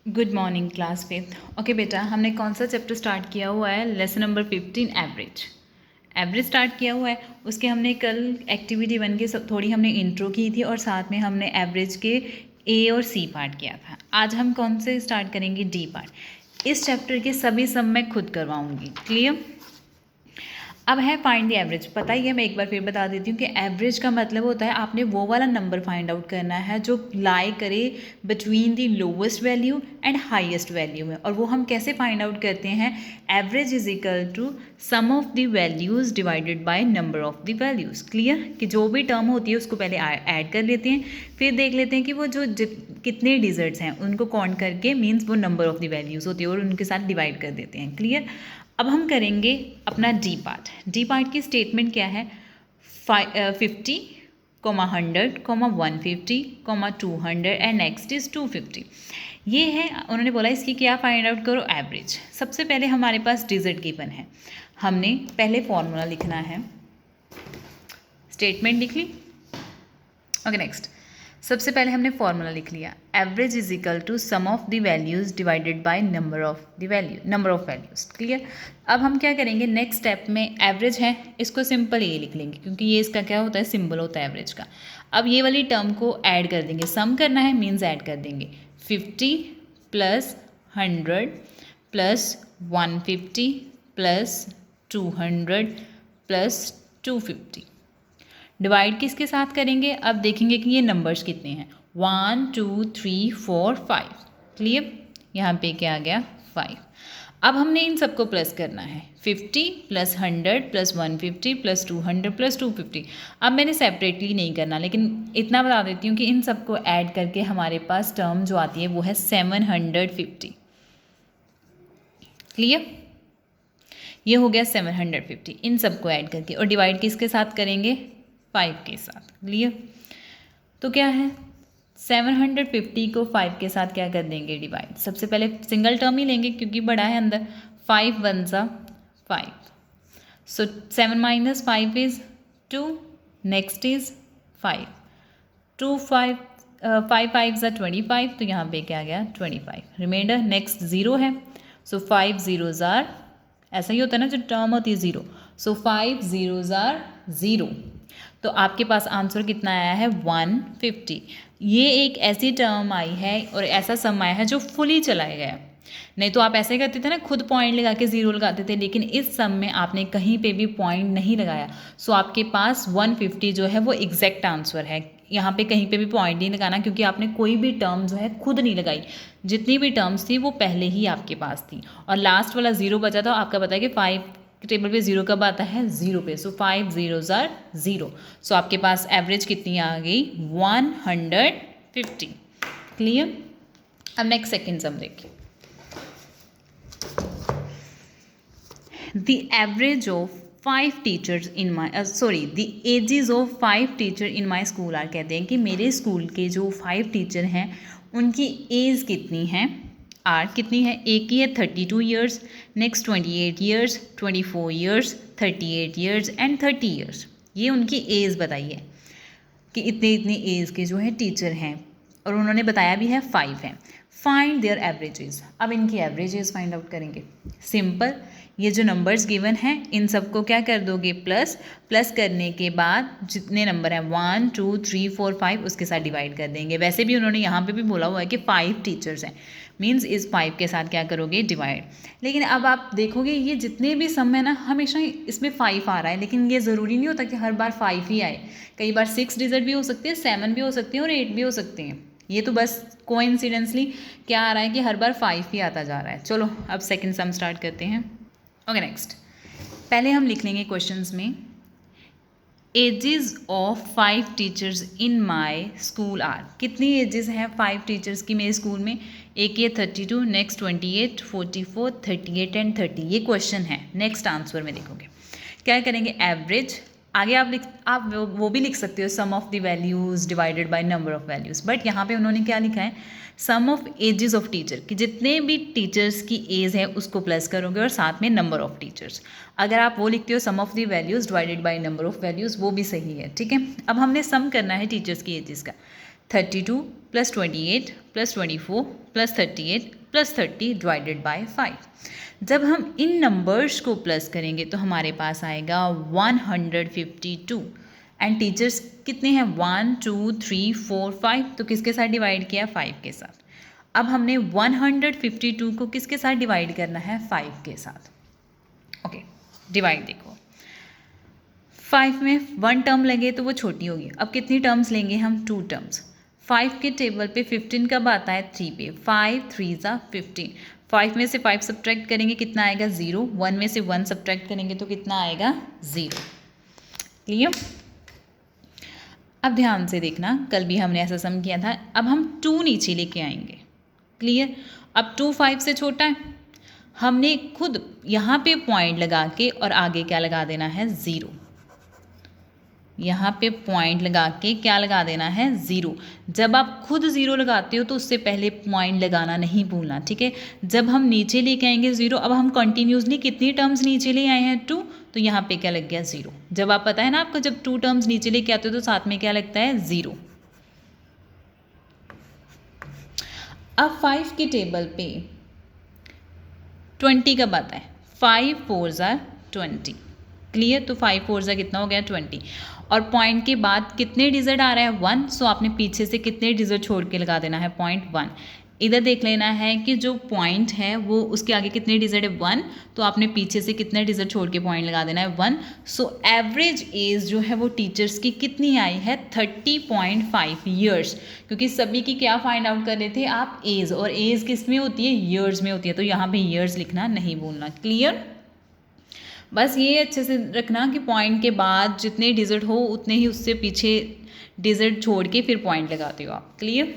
Good morning class fifth. Okay बेटा, हमने कौन सा चैप्टर स्टार्ट किया हुआ है? Lesson number 15 average. Average start किया हुआ है। उसके हमने कल एक्टिविटी 1 के थोड़ी हमने इंट्रो की थी और साथ में हमने एवरेज के ए और सी पार्ट किया था। आज हम कौन से स्टार्ट करेंगे? D part. इस चैप्टर के सभी सम मैं खुद करवाऊंगी। क्लियर? अब है फाइंड द एवरेज। पता ही है, मैं एक बार फिर बता देती हूँ कि एवरेज का मतलब होता है आपने वो वाला नंबर फाइंड आउट करना है जो लाई करे between the lowest value and highest value में। और वो हम कैसे फाइंड आउट करते हैं? Average is equal to sum of the values divided by number of the values. Clear? कि जो भी टर्म होती है उसको पहले ऐड कर लेते हैं, फिर देख लेते हैं कि वो जो कितने डिजिट्स हैं उनको काउंट करके मीन्स वो नंबर ऑफ द वैल्यूज़ होती है और उनके साथ डिवाइड कर देते हैं। क्लियर? अब हम करेंगे अपना डी पार्ट। डी पार्ट की स्टेटमेंट क्या है? 50, 100, 150, 200 एंड नेक्स्ट इज 250। ये है, उन्होंने बोला इसकी क्या फाइंड आउट करो? एवरेज। सबसे पहले हमारे पास डिजिट गिवन है, हमने पहले फॉर्मूला लिखना है। स्टेटमेंट लिख ली। ओके, नेक्स्ट सबसे पहले हमने फॉर्मूला लिख लिया, average is equal to sum of the values divided by number of values. Clear? अब हम क्या करेंगे? नेक्स्ट स्टेप में एवरेज है, इसको सिंपल ये लिख लेंगे क्योंकि ये इसका क्या होता है? सिंबल होता है एवरेज का। अब ये वाली टर्म को ऐड कर देंगे, सम करना है मीन्स ऐड कर देंगे। 50 plus 100 plus 150 plus 200 plus 250। Divide किसके साथ करेंगे? अब देखेंगे कि ये नंबर्स कितने हैं। 1 2 3 4 5। क्लियर? यहाँ पे क्या आ गया? 5। अब हमने इन सबको प्लस करना है। 50 प्लस 100 प्लस 150 प्लस 200 प्लस 250। अब मैंने सेपरेटली नहीं करना, लेकिन इतना बता देती हूँ कि इन सबको ऐड करके हमारे पास टर्म जो आती है वो है 750। क्लियर? ये हो गया 750 इन सबको ऐड करके। और डिवाइड किसके साथ करेंगे? 5 के साथ। क्लियर? तो क्या है? 750 को 5 के साथ क्या कर देंगे? डिवाइड। सबसे पहले सिंगल टर्म ही लेंगे क्योंकि बड़ा है अंदर। 5 1 सा 5, सो 7 माइनस 5 इज 2, नेक्स्ट इज 5, 2 5 5 5 सा 25, तो यहाँ पे क्या गया? 25। रिमाइंडर नेक्स्ट 0 है, सो 5 zeros आर, ऐसा ही होता है ना जो टर्म होती है 0, सो 5 zeros आर 0। तो आपके पास आंसर कितना आया है? 150। ये एक ऐसी टर्म आई है और ऐसा सम आया है जो फुली चलाया गया। नहीं तो आप ऐसे करते थे ना, खुद पॉइंट लगा के 0 लगाते थे, लेकिन इस सम में आपने कहीं पे भी पॉइंट नहीं लगाया। सो आपके पास 150 जो है वो एग्जैक्ट आंसर है। यहाँ पे कहीं पे भी पॉइंट नहीं लगाना क्योंकि आपने कोई भी टर्म जो है खुद नहीं लगाई। जितनी भी टर्म्स थी वो पहले ही आपके पास थी और लास्ट वाला 0 बचा था। आपका पता है कि 5 टेबल पे 0 कब आता है? 0 पे। सो 5 zeros आर 0। सो आपके पास एवरेज कितनी आ गई? 150। क्लियर? अब नेक्स्ट सेकेंड सम देखिए। The average of 5 teachers in my the ages of 5 teacher in my school are, कहते हैं कि मेरे स्कूल के जो 5 टीचर हैं उनकी एज कितनी है? आर कितनी है? एक की है 32 years, next 28 years, 24 years, 38 years and 30 years. ये उनकी एज बताइए कि इतने इतने एज के जो है टीचर हैं और उन्होंने बताया भी है 5 हैं। Find their averages. अब इनकी एवरेजेस फाइंड आउट करेंगे। सिंपल, ये जो नंबर्स गिवन हैं इन सबको क्या कर दोगे? प्लस। प्लस करने के बाद जितने नंबर हैं 1 2 3 4 5 उसके साथ डिवाइड कर देंगे। वैसे भी उन्होंने यहाँ पे भी बोला हुआ है कि 5 टीचर्स हैं, मीन्स इस 5 के साथ क्या करोगे? डिवाइड। लेकिन अब आप देखोगे ये जितने भी सम है ना, हमेशा इसमें 5 आ रहा है, लेकिन ये ज़रूरी नहीं होता कि हर बार 5 ही आए। कई बार 6 डिजिट भी हो सकते हैं, 7 भी हो सकते हैं और 8 भी हो सकते हैं। ये तो बस कोइंसिडेंसली क्या आ रहा है कि हर बार 5 ही आता जा रहा है। चलो अब सेकंड सम स्टार्ट करते हैं। ओके, नेक्स्ट पहले हम लिख लेंगे क्वेश्चंस में, ages of 5 teachers in my school are. कितनी एजेस हैं 5 टीचर्स की मेरे स्कूल में? एक ये 32, नेक्स्ट 28, 44, 38 एंड 30। ये क्वेश्चन है। नेक्स्ट आंसर में देखोगे क्या करेंगे? एवरेज। आगे आप वो भी लिख सकते हो, sum of the values divided by number of values, but यहाँ पे उन्होंने क्या लिखा है? Sum of ages of teacher, कि जितने भी टीचर्स की एज है उसको प्लस करोगे और साथ में नंबर ऑफ टीचर्स। अगर आप वो लिखते हो sum of the values divided by number of values, वो भी सही है। ठीक है? अब हमने सम करना है टीचर्स की एजेस का। 32 plus 28 plus 24 plus 38 plus 30 divided by 5। जब हम इन नंबर्स को प्लस करेंगे तो हमारे पास आएगा 152। एंड टीचर्स कितने हैं, 1 2 3 4 5, तो किसके साथ डिवाइड किया, 5 के साथ। अब हमने 152 को किसके साथ डिवाइड करना है, 5 के साथ। ओके, डिवाइड देखो, 5 में 1 टर्म लगे तो वो छोटी होगी। अब कितनी टर्म्स लेंगे हम, 2 टर्म्स। 5 के टेबल पे 15 कब आता है, 3 पे। 5 3 ज़ा 15। 5 में से 5 सब्ट्रैक्ट करेंगे, कितना आएगा, 0। 1 में से 1 सब्ट्रैक्ट करेंगे तो कितना आएगा, 0। क्लियर। अब ध्यान से देखना, कल भी हमने ऐसा सम किया था। अब हम 2 नीचे लेके आएंगे। क्लियर। अब 2 5 से छोटा है, हमने खुद यहाँ पे पॉइंट लगा के और आगे क्या लगा देना है, 0। यहाँ पे पॉइंट लगा के क्या लगा देना है, 0। जब आप खुद 0 लगाते हो तो उससे पहले पॉइंट लगाना नहीं भूलना, ठीक है। जब हम नीचे लेके आएंगे 0, अब हम कंटिन्यूसली कितनी टर्म्स नीचे ले आए हैं, 2, तो यहाँ पे क्या लग गया, 0। जब आप पता है ना आपको, जब 2 टर्म्स नीचे लेके आते हो तो साथ में क्या लगता है, 0। अब 5 के टेबल पे 20 कब आता है, 5 4 ज़ा 20। क्लियर। तो 5 4 ज़ा कितना हो गया, 20। और पॉइंट के बाद कितने डिजिट आ रहा है, 1। सो आपने पीछे से कितने डिजिट छोड़ के लगा देना है, 0.1। इधर देख लेना है कि जो पॉइंट है वो उसके आगे कितने डिजिट है, 1। तो आपने पीछे से कितने डिजिट छोड़ के पॉइंट लगा देना है, 1। सो एवरेज एज जो है वो टीचर्स की कितनी आई है, 30.5 ईयर्स। क्योंकि सभी की क्या फाइंड आउट कर रहे थे आप, एज, और एज किस में होती है, ईयर्स में होती है। तो यहाँ पे ईयर्स लिखना नहीं भूलना। क्लियर। बस ये अच्छे से रखना कि पॉइंट के बाद जितने डिजिट हो उतने ही उससे पीछे डिजिट छोड़ के फिर पॉइंट लगाते हो आप। क्लियर।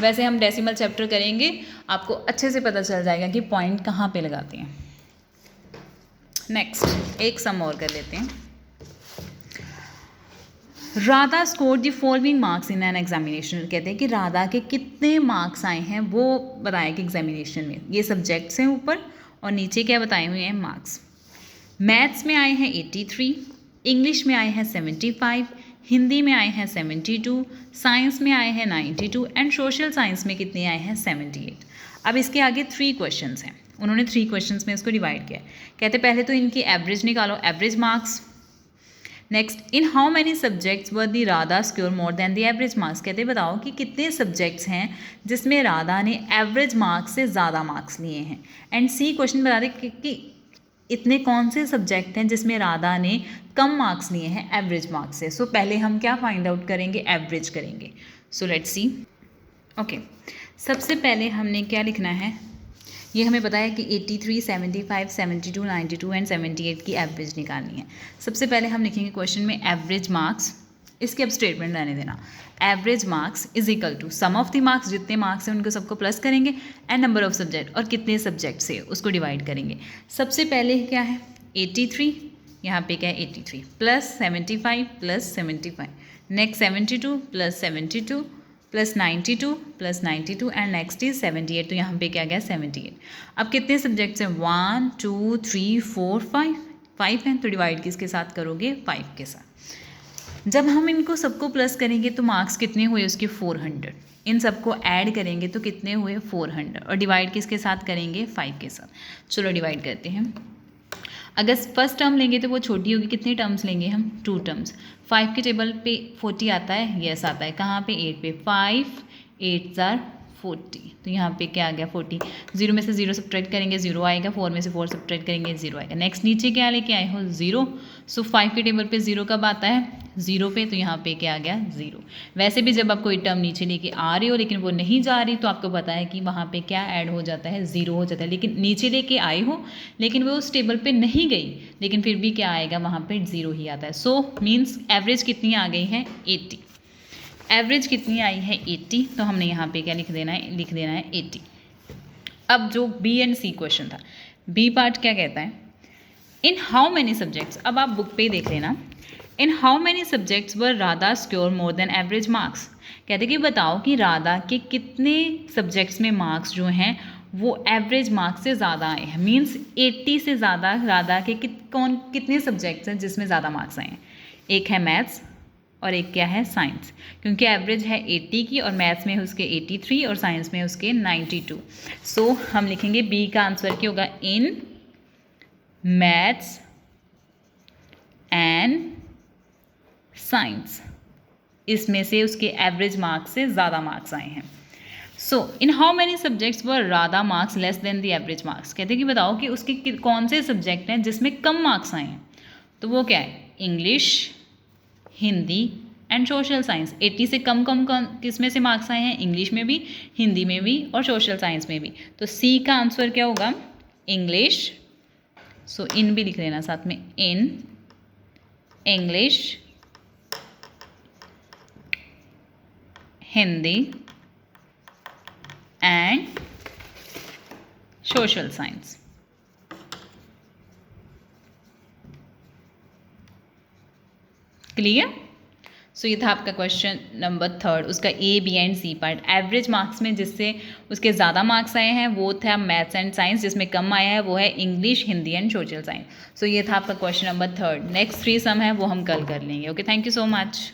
वैसे हम डेसिमल चैप्टर करेंगे, आपको अच्छे से पता चल जाएगा कि पॉइंट कहाँ पे लगाते हैं। नेक्स्ट एक सम और कर लेते हैं। Radha score the following marks in an examination. कहते हैं कि राधा के कितने मार्क्स आए हैं वो बताया कि एग्जामिनेशन में। ये सब्जेक्ट्स हैं ऊपर और नीचे क्या बताए हुए हैं, मार्क्स। मैथ्स में आए हैं 83, इंग्लिश में आए हैं 75, हिंदी में आए हैं 72, साइंस में आए हैं 92 एंड सोशल साइंस में कितने आए हैं, 78। अब इसके आगे 3 क्वेश्चंस हैं, उन्होंने 3 क्वेश्चंस में इसको डिवाइड किया है। कहते पहले तो इनकी एवरेज निकालो, average marks. Next, in how many subjects were the Radha score more than the average marks. कहते बताओ कि कितने सब्जेक्ट्स हैं जिसमें राधा ने एवरेज मार्क्स से ज़्यादा मार्क्स लिए हैं। एंड सी क्वेश्चन बता दे कि इतने कौन से सब्जेक्ट हैं जिसमें राधा ने कम मार्क्स लिए हैं एवरेज मार्क्स से। सो पहले हम क्या फाइंड आउट करेंगे, एवरेज करेंगे। So let's see. ओके, सबसे पहले हमने क्या लिखना है, ये हमें पता है कि 83, 75, 72, 92 एंड 78 की एवरेज निकालनी है। सबसे पहले हम लिखेंगे क्वेश्चन में एवरेज मार्क्स। इसके अब स्टेटमेंट रहने देना, average marks is equal to sum of the marks, जितने मार्क्स हैं उनको सबको प्लस करेंगे, एंड नंबर ऑफ सब्जेक्ट, और कितने सब्जेक्ट से उसको डिवाइड करेंगे। सबसे पहले क्या है 83, यहाँ पे क्या है 83 plus 75 plus 75, next 72 plus 72 plus 92 plus 92 and next is 78। तो यहाँ पे क्या गया 78। अब कितने सब्जेक्ट्स हैं, 1 2 3 4 5 हैं, तो डिवाइड किसके साथ करोगे, 5 के साथ। जब हम इनको सबको प्लस करेंगे तो मार्क्स कितने हुए उसके, 400। इन सबको ऐड करेंगे तो कितने हुए, 400, और डिवाइड किसके साथ करेंगे, 5 के साथ। चलो डिवाइड करते हैं। अगर फर्स्ट टर्म लेंगे तो वो छोटी होगी, कितने टर्म्स लेंगे हम, 2 टर्म्स। 5 के टेबल पे 40 आता है, यस आता है, कहाँ पे 8 पे, 5 8 जार 40, तो यहाँ पे क्या आ गया 40। 0 में से 0 सब्ट्रैक्ट करेंगे 0 आएगा, 4 में से 4 सब्ट्रैक्ट करेंगे 0 आएगा। नेक्स्ट नीचे क्या लेके आए हो, 0। सो 5 के टेबल पे 0 कब आता है, 0 पे, तो यहाँ पे क्या आ गया 0। वैसे भी जब आप कोई टर्म नीचे लेके आ रहे हो लेकिन वो नहीं जा रही तो आपको पता है कि वहाँ पे क्या ऐड हो जाता है, 0 हो जाता है। लेकिन नीचे लेके आए हो लेकिन वो उस टेबल पे नहीं गई, लेकिन फिर भी क्या आएगा, वहाँ पे 0 ही आता है। सो मीन्स एवरेज कितनी आ गई है, 80। एवरेज कितनी आई है, 80। तो हमने यहाँ पे क्या लिख देना है 80। अब जो बी एंड सी क्वेश्चन था, बी पार्ट क्या कहता है, इन हाउ मैनी सब्जेक्ट्स। अब आप बुक पे देख लेना, इन how many subjects were Radha score more than average marks. कहते कि बताओ कि राधा के कितने सब्जेक्ट्स में मार्क्स जो हैं वो एवरेज मार्क्स से ज़्यादा आए हैं। मीन्स 80 से ज़्यादा राधा के कितने सब्जेक्ट्स हैं जिसमें ज़्यादा मार्क्स आए हैं। एक है मैथ्स, और एक क्या है साइंस, क्योंकि एवरेज है 80 की और मैथ्स में उसके 83 और साइंस में उसके 92। सो हम लिखेंगे बी का आंसर क्या होगा, इन मैथ्स एंड साइंस इसमें से उसके एवरेज मार्क्स से ज़्यादा मार्क्स आए हैं। So in how many subjects were Radha marks less than the average marks, कहते हैं कि बताओ कि उसके कौन से सब्जेक्ट हैं जिसमें कम मार्क्स आए हैं। तो वो क्या है, English, Hindi and social science. 80 से कम किस में से मार्क्स आए हैं, इंग्लिश में भी, हिंदी में भी और सोशल साइंस में भी। तो सी का आंसर क्या होगा, इंग्लिश। सो इन भी लिख लेना साथ में, in English, Hindi and social science. Clear. So ये था आपका क्वेश्चन नंबर 3, उसका A B and C part. Average marks में जिससे उसके ज़्यादा मार्क्स आए हैं वो था मैथ्स एंड साइंस, जिसमें कम आया है वो है English, Hindi and social science. So ये था आपका क्वेश्चन नंबर 3। नेक्स्ट 3 सम है वो हम कल कर लेंगे। Okay, thank you so much.